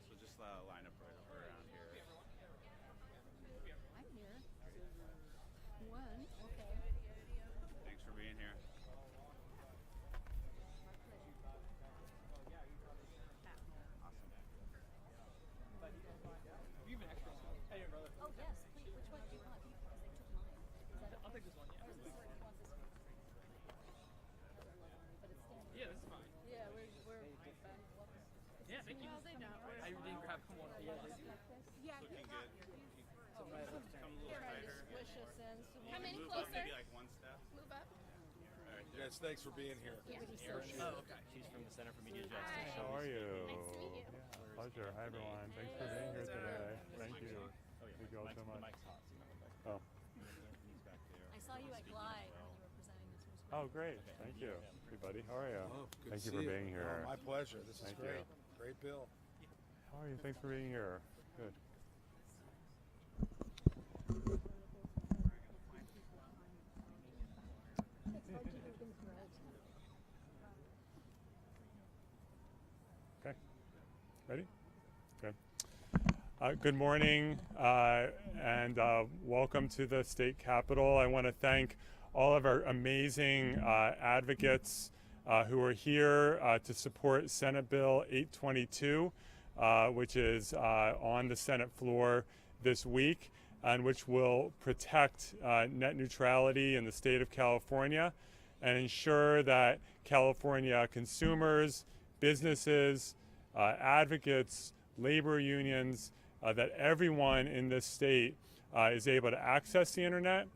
So just line up right over around here. I'm here. One, okay. Thanks for being here. Awesome. You have an extra one. Hey, your brother. Oh, yes, please. Which one do you want? Because they took mine. Is that I'll take this one. Yeah. or is this one? You want this one? But it's standing. Yeah, this is fine. Yeah, we're fine. Yeah, thank you. No, they don't. I didn't grab one. Yeah, they do. Yeah, Looking good. Come a little trying to tighter. squish us in. So Come in Move up closer. maybe like one step. Move up. All right, there. Yes, thanks for being here. Oh, okay. She's from the Center for Media Hi. Justice. How How are you? Nice to meet you. Pleasure. Hi, everyone. Thanks for being here today. Thank you. Oh, yeah. Thank you all so The much. mic's hot, so you know, like, Oh, Anthony's back there. I saw you at Glide when you were presenting this news. oh, great. Thank you. Hey, buddy. How are you? Oh, good Thank to you see for being here. Oh, my pleasure. This is Thank great. you. Great bill. How are you? Thanks for being here. Good. Okay. Ready? Okay. Good morning and welcome to the state capitol. I want to thank all of our amazing advocates who are here to support Senate Bill 822, which is on the Senate floor this week, and which will protect net neutrality in the state of California and ensure that California consumers, businesses, advocates, labor unions, that everyone in this state is able to access the internet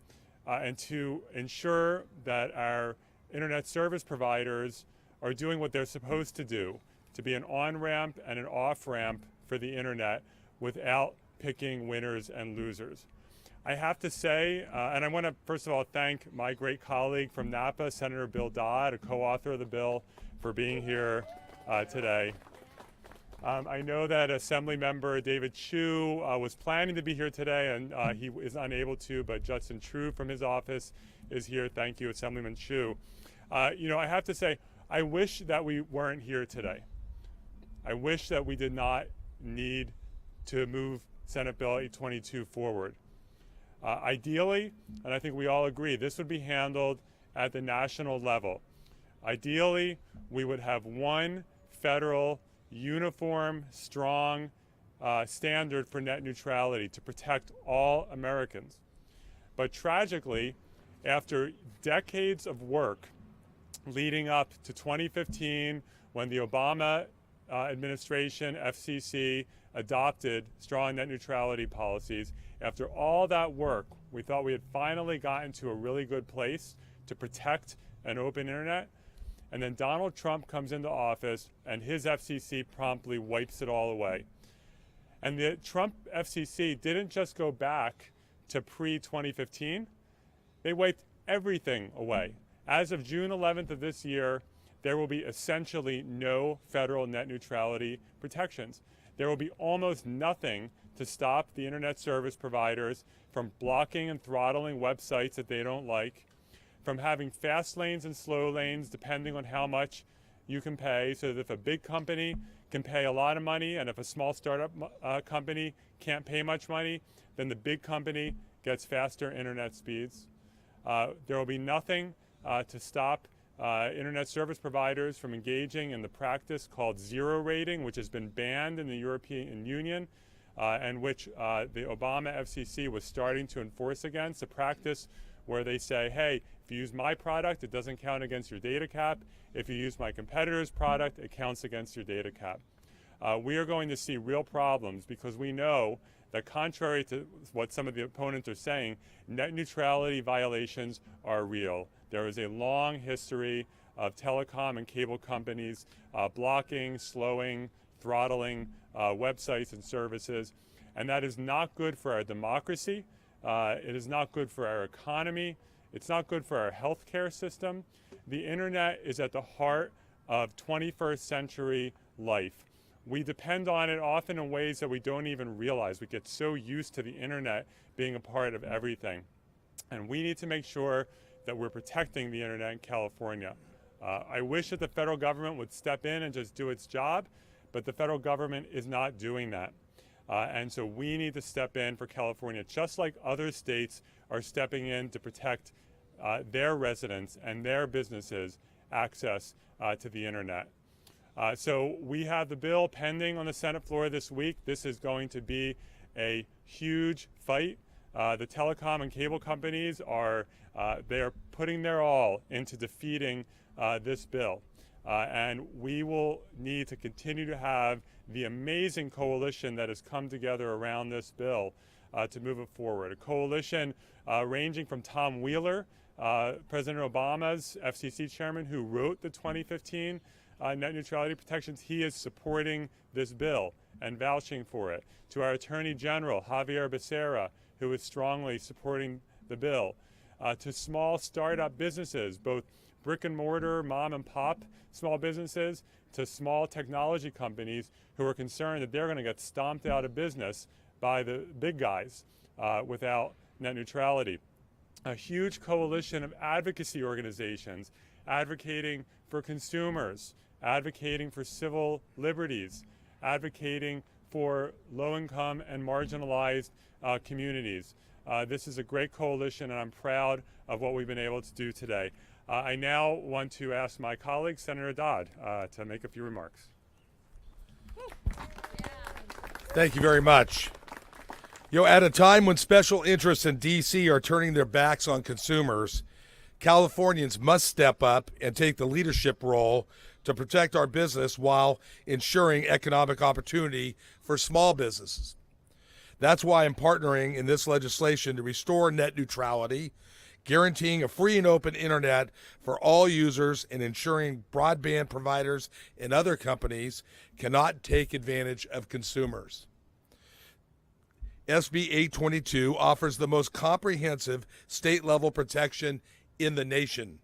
and to ensure that our internet service providers are doing what they're supposed to do, to be an on-ramp and an off-ramp for the internet without picking winners and losers. I have to say, and I want to first of all thank my great colleague from Napa, Senator Bill Dodd, a co-author of the bill, for being here today. I know that Assemblymember David Chu was planning to be here today, and he is unable to, but Justin True from his office is here. Thank you, Assemblyman Chu. I have to say, I wish that we weren't here today. I wish that we did not need to move Senate Bill 822 forward. Ideally, and I think we all agree, this would be handled at the national level. Ideally, we would have one federal, uniform, strong standard for net neutrality to protect all Americans. But tragically, after decades of work leading up to 2015, when the Obama administration, FCC, adopted strong net neutrality policies, after all that work, we thought we had finally gotten to a really good place to protect an open internet. And then Donald Trump comes into office and his FCC promptly wipes it all away. And the Trump FCC didn't just go back to pre-2015, they wiped everything away. As of June 11th of this year, there will be essentially no federal net neutrality protections. There will be almost nothing to stop the internet service providers from blocking and throttling websites that they don't like, from having fast lanes and slow lanes depending on how much you can pay, so that if a big company can pay a lot of money and if a small startup company can't pay much money, then the big company gets faster internet speeds. There will be nothing to stop internet service providers from engaging in the practice called zero rating, which has been banned in the European Union and which the Obama FCC was starting to enforce against, a practice where they say, hey, if you use my product, it doesn't count against your data cap. If you use my competitor's product, it counts against your data cap. We are going to see real problems because we know that contrary to what some of the opponents are saying, net neutrality violations are real. There is a long history of telecom and cable companies blocking, slowing, throttling websites and services, and that is not good for our democracy. It is not good for our economy. It's not good for our healthcare system. The internet is at the heart of 21st century life. We depend on it often in ways that we don't even realize. We get so used to the internet being a part of everything. And we need to make sure that we're protecting the internet in California. I wish that the federal government would step in and just do its job, but the federal government is not doing that. And so we need to step in for California, just like other states are stepping in to protect their residents and their businesses access to the internet. So we have the bill pending on the Senate floor this week. This is going to be a huge fight. The telecom and cable companies are they're putting their all into defeating this bill. And we will need to continue to have the amazing coalition that has come together around this bill to move it forward. A coalition ranging from Tom Wheeler, President Obama's FCC chairman, who wrote the 2015 net neutrality protections. He is supporting this bill and vouching for it. To our Attorney General, Javier Becerra, who is strongly supporting the bill. To small startup businesses, both brick and mortar, mom and pop small businesses, to small technology companies who are concerned that they're going to get stomped out of business by the big guys without net neutrality. A huge coalition of advocacy organizations advocating for consumers, advocating for civil liberties, advocating for low-income and marginalized communities. This is a great coalition, and I'm proud of what we've been able to do today. I now want to ask my colleague, Senator Dodd, to make a few remarks. Thank you very much. At a time when special interests in D.C. are turning their backs on consumers, Californians must step up and take the leadership role to protect our business while ensuring economic opportunity for small businesses. That's why I'm partnering in this legislation to restore net neutrality, guaranteeing a free and open internet for all users and ensuring broadband providers and other companies cannot take advantage of consumers. SB 822 offers the most comprehensive state-level protection in the nation.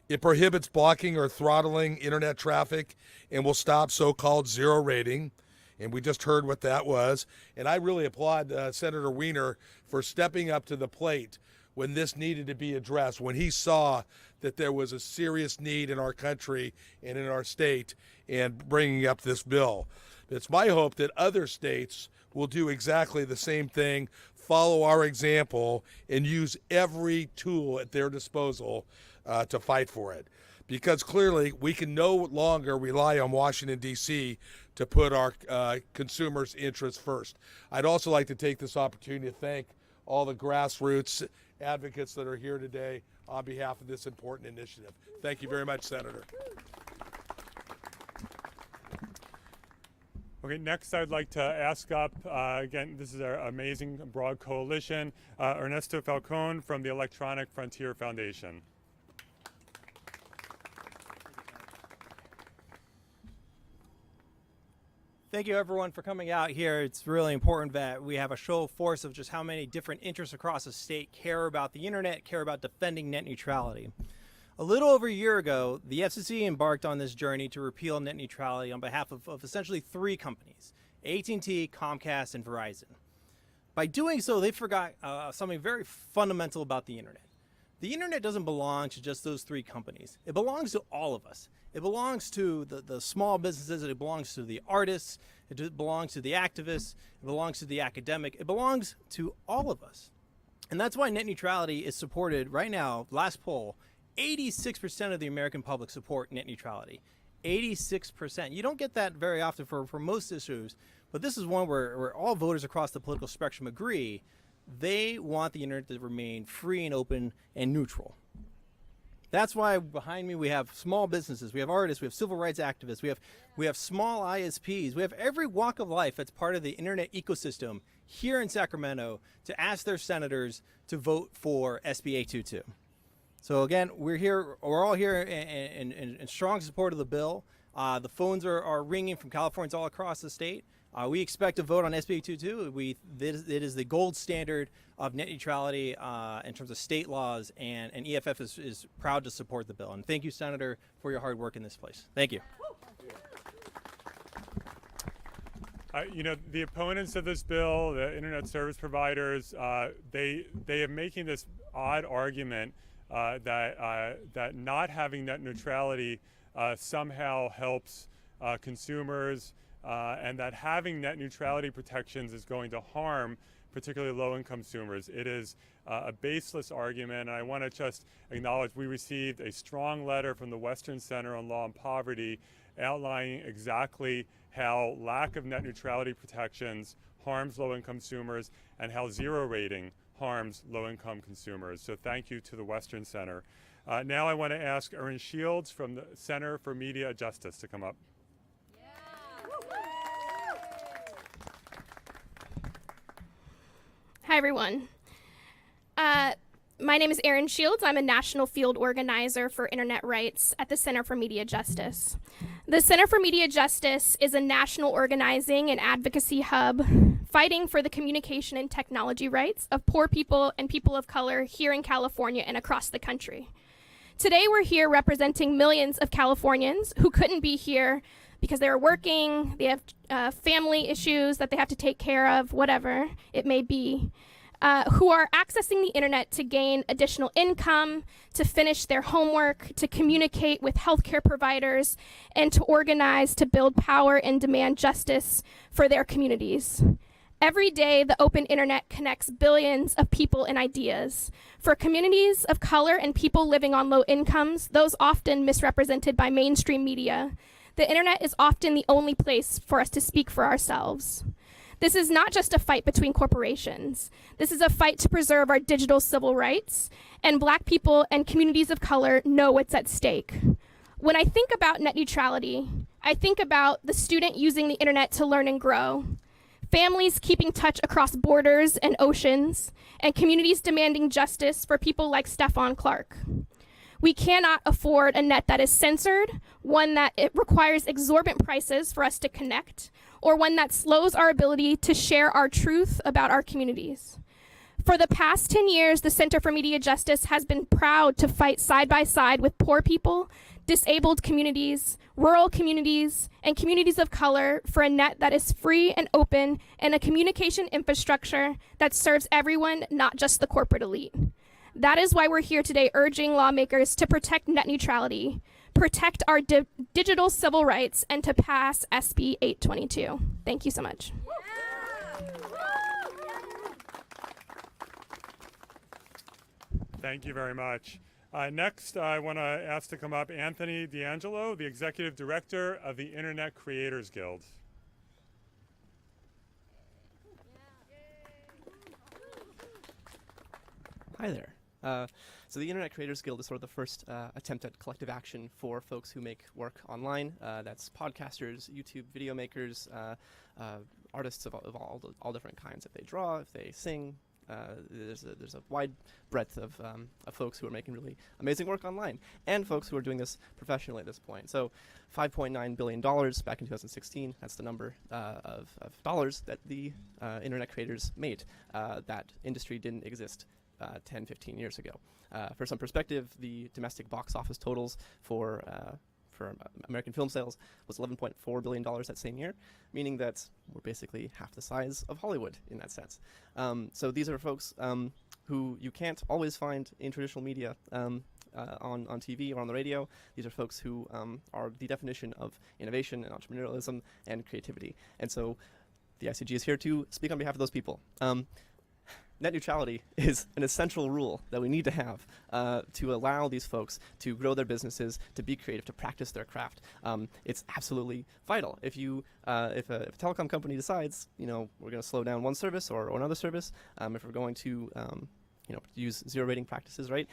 It prohibits blocking or throttling internet traffic and will stop so-called zero rating. And we just heard what that was. And I really applaud Senator Wiener for stepping up to the plate when this needed to be addressed, when he saw that there was a serious need in our country and in our state, and bringing up this bill. It's my hope that other states will do exactly the same thing, follow our example, and use every tool at their disposal to fight for it. Because clearly we can no longer rely on Washington, D.C. to put our consumers' interests first. I'd also like to take this opportunity to thank all the grassroots advocates that are here today on behalf of this important initiative. Thank you very much, Senator. Okay, next I'd like to ask up, again, this is our amazing broad coalition, Ernesto Falcon from the Electronic Frontier Foundation. Thank you, everyone, for coming out here. It's really important that we have a show of force of just how many different interests across the state care about the internet, care about defending net neutrality. A little over a year ago, the FCC embarked on this journey to repeal net neutrality on behalf of essentially three companies, AT&T, Comcast, and Verizon. By doing so, they forgot something very fundamental about the internet. The internet doesn't belong to just those three companies. It belongs to all of us. It belongs to the small businesses, it belongs to the artists, it belongs to the activists, it belongs to the academic, it belongs to all of us. And that's why net neutrality is supported right now, last poll, 86% of the American public support net neutrality. 86%. You don't get that very often for most issues, but this is one where all voters across the political spectrum agree they want the internet to remain free and open and neutral. That's why behind me we have small businesses, we have artists, we have civil rights activists, we have small ISPs, we have every walk of life that's part of the internet ecosystem here in Sacramento to ask their senators to vote for SB 822. So again, we're all here in strong support of the bill. The phones are ringing from Californians all across the state. We expect to vote on SB 822. It is the gold standard of net neutrality in terms of state laws, and EFF is proud to support the bill. And thank you, Senator, for your hard work in this place. Thank you. The opponents of this bill, the internet service providers, they are making this odd argument that not having net neutrality somehow helps consumers, and that having net neutrality protections is going to harm particularly low-income consumers. It is a baseless argument, and I want to just acknowledge we received a strong letter from the Western Center on Law and Poverty outlining exactly how lack of net neutrality protections harms low-income consumers and how zero rating harms low-income consumers. So thank you to the Western Center. Now I want to ask Erin Shields from the Center for Media Justice to come up. Hi, everyone. My name is Erin Shields. I'm a national field organizer for internet rights at the Center for Media Justice. The Center for Media Justice is a national organizing and advocacy hub fighting for the communication and technology rights of poor people and people of color here in California and across the country. Today, we're here representing millions of Californians who couldn't be here because they're working, they have family issues that they have to take care of, whatever it may be, who are accessing the internet to gain additional income, to finish their homework, to communicate with healthcare providers, and to organize to build power and demand justice for their communities. Every day, the open internet connects billions of people and ideas. For communities of color and people living on low incomes, those often misrepresented by mainstream media, the internet is often the only place for us to speak for ourselves. This is not just a fight between corporations. This is a fight to preserve our digital civil rights, and Black people and communities of color know what's at stake. When I think about net neutrality, I think about the student using the internet to learn and grow, families keeping touch across borders and oceans, and communities demanding justice for people like Stephon Clark. We cannot afford a net that is censored, one that it requires exorbitant prices for us to connect, or one that slows our ability to share our truth about our communities. For the past 10 years, the Center for Media Justice has been proud to fight side by side with poor people, disabled communities, rural communities, and communities of color for a net that is free and open and a communication infrastructure that serves everyone, not just the corporate elite. That is why we're here today urging lawmakers to protect net neutrality, protect our digital civil rights, and to pass SB 822. Thank you so much. Thank you very much. Next, I want to ask to come up Anthony D'Angelo, the Executive Director of the Internet Creators Guild. Hi there. So the Internet Creators Guild is sort of the first attempt at collective action for folks who make work online. That's podcasters, YouTube video makers, artists of all different kinds. If they draw, if they sing, there's a wide breadth of folks who are making really amazing work online, and folks who are doing this professionally at this point. So $5.9 billion back in 2016, that's the number of dollars that the internet creators made. That industry didn't exist 10, 15 years ago. For some perspective, the domestic box office totals for American film sales was $11.4 billion that same year, meaning that we're basically half the size of Hollywood in that sense. So these are folks who you can't always find in traditional media on TV or on the radio. These are folks who are the definition of innovation and entrepreneurialism and creativity. And so the ICG is here to speak on behalf of those people. Net neutrality is an essential rule that we need to have to allow these folks to grow their businesses, to be creative, to practice their craft. It's absolutely vital. If a telecom company decides, we're going to slow down one service or another service, if we're going to use zero rating practices, right?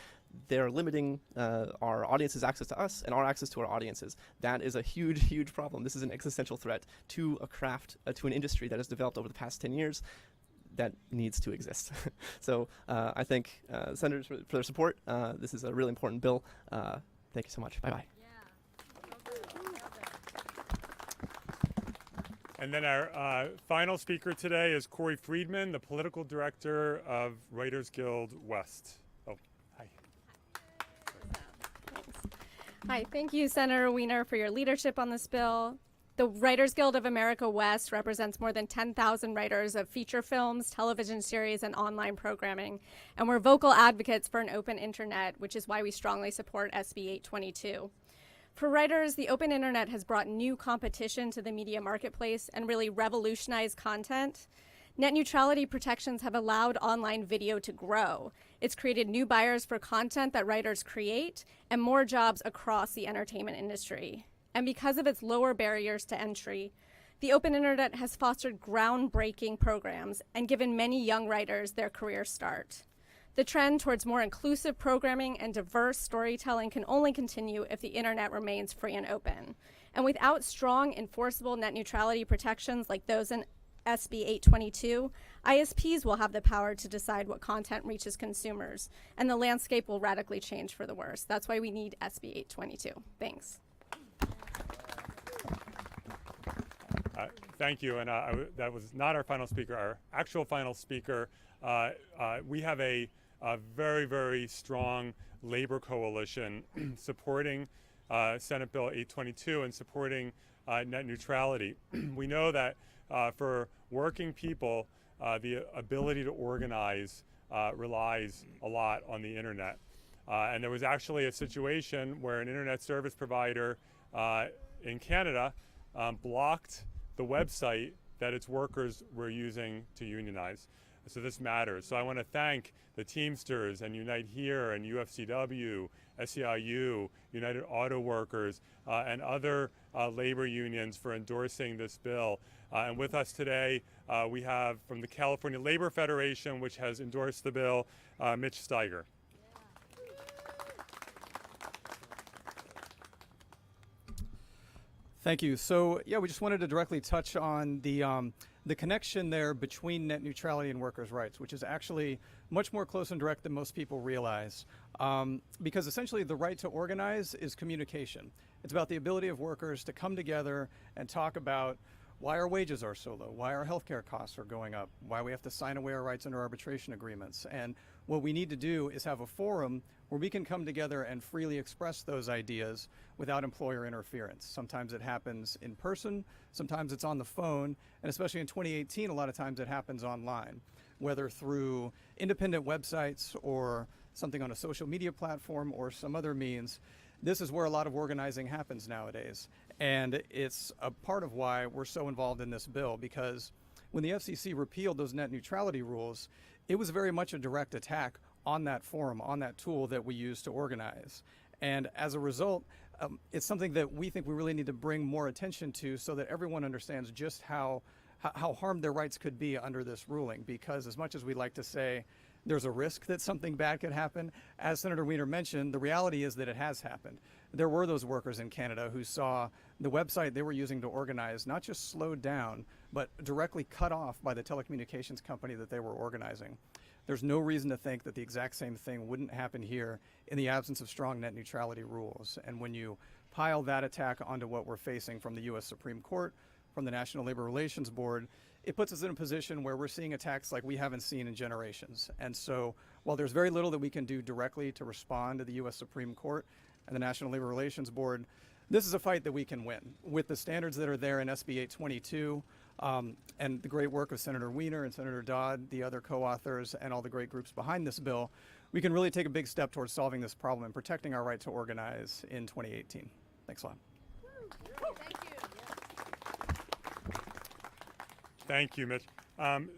They're limiting our audience's access to us and our access to our audiences. That is a huge, huge problem. This is an existential threat to a craft, to an industry that has developed over the past 10 years. That needs to exist. So I thank senators for their support. This is a really important bill. Thank you so much. Bye-bye. And then our final speaker today is Corey Friedman, the Political Director of Writers Guild West. Oh, hi. Hi, thank you, Senator Wiener, for your leadership on this bill. The Writers Guild of America West represents more than 10,000 writers of feature films, television series, and online programming. And we're vocal advocates for an open internet, which is why we strongly support SB 822. For writers, the open internet has brought new competition to the media marketplace and really revolutionized content. Net neutrality protections have allowed online video to grow. It's created new buyers for content that writers create and more jobs across the entertainment industry. And because of its lower barriers to entry, the open internet has fostered groundbreaking programs and given many young writers their career start. The trend towards more inclusive programming and diverse storytelling can only continue if the internet remains free and open. And without strong, enforceable net neutrality protections like those in SB 822, ISPs will have the power to decide what content reaches consumers, and the landscape will radically change for the worse. That's why we need SB 822. Thanks. Thank you, and that was not our final speaker. Our actual final speaker, we have a very, very strong labor coalition supporting Senate Bill 822 and supporting net neutrality. We know that for working people, the ability to organize relies a lot on the internet. And there was actually a situation where an internet service provider in Canada blocked the website that its workers were using to unionize. So this matters. So I want to thank the Teamsters and Unite Here and UFCW, SEIU, United Auto Workers, and other labor unions for endorsing this bill. And with us today, we have from the California Labor Federation, which has endorsed the bill, Mitch Steiger. Thank you. So, yeah, we just wanted to directly touch on the connection there between net neutrality and workers' rights, which is actually much more close and direct than most people realize. Because essentially the right to organize is communication. It's about the ability of workers to come together and talk about why our wages are so low, why our healthcare costs are going up, why we have to sign away our rights under arbitration agreements. And what we need to do is have a forum where we can come together and freely express those ideas without employer interference. Sometimes it happens in person, sometimes it's on the phone, and especially in 2018, a lot of times it happens online, whether through independent websites or something on a social media platform or some other means. This is where a lot of organizing happens nowadays. And it's a part of why we're so involved in this bill, because when the FCC repealed those net neutrality rules, it was very much a direct attack on that forum, on that tool that we use to organize. And as a result, it's something that we think we really need to bring more attention to so that everyone understands just how harmed their rights could be under this ruling. Because as much as we like to say there's a risk that something bad could happen, as Senator Wiener mentioned, the reality is that it has happened. There were those workers in Canada who saw the website they were using to organize not just slowed down, but directly cut off by the telecommunications company that they were organizing. There's no reason to think that the exact same thing wouldn't happen here in the absence of strong net neutrality rules. And when you pile that attack onto what we're facing from the U.S. Supreme Court, from the National Labor Relations Board, it puts us in a position where we're seeing attacks like we haven't seen in generations. And so while there's very little that we can do directly to respond to the U.S. Supreme Court and the National Labor Relations Board, this is a fight that we can win. With the standards that are there in SB 822 and the great work of Senator Wiener and Senator Dodd, the other co-authors, and all the great groups behind this bill, we can really take a big step towards solving this problem and protecting our right to organize in 2018. Thanks a lot. Thank you, Mitch.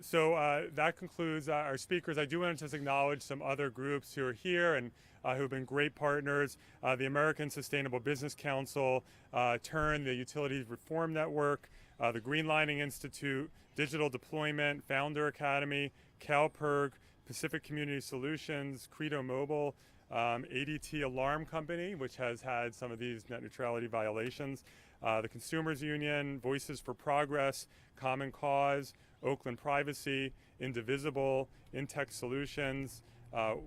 So that concludes our speakers. I do want to just acknowledge some other groups who are here and who have been great partners. The American Sustainable Business Council, TURN, the Utilities Reform Network, the Greenlining Institute, Digital Deployment, Founder Academy, CalPERG, Pacific Community Solutions, Credo Mobile, ADT Alarm Company, which has had some of these net neutrality violations, the Consumers Union, Voices for Progress, Common Cause, Oakland Privacy, Indivisible, Intech Solutions,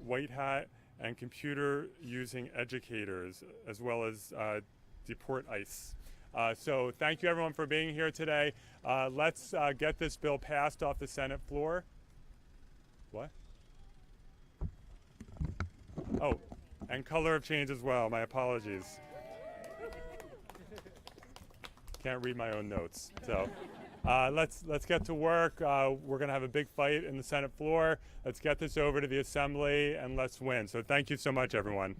White Hat, and Computer Using Educators, as well as Deport ICE. So thank you everyone for being here today. Let's get this bill passed off the Senate floor. What? Oh, and color of change as well, my apologies. can't read my own notes. So let's get to work. We're going to have a big fight in the Senate floor. Let's get this over to the Assembly and let's win. So thank you so much, everyone.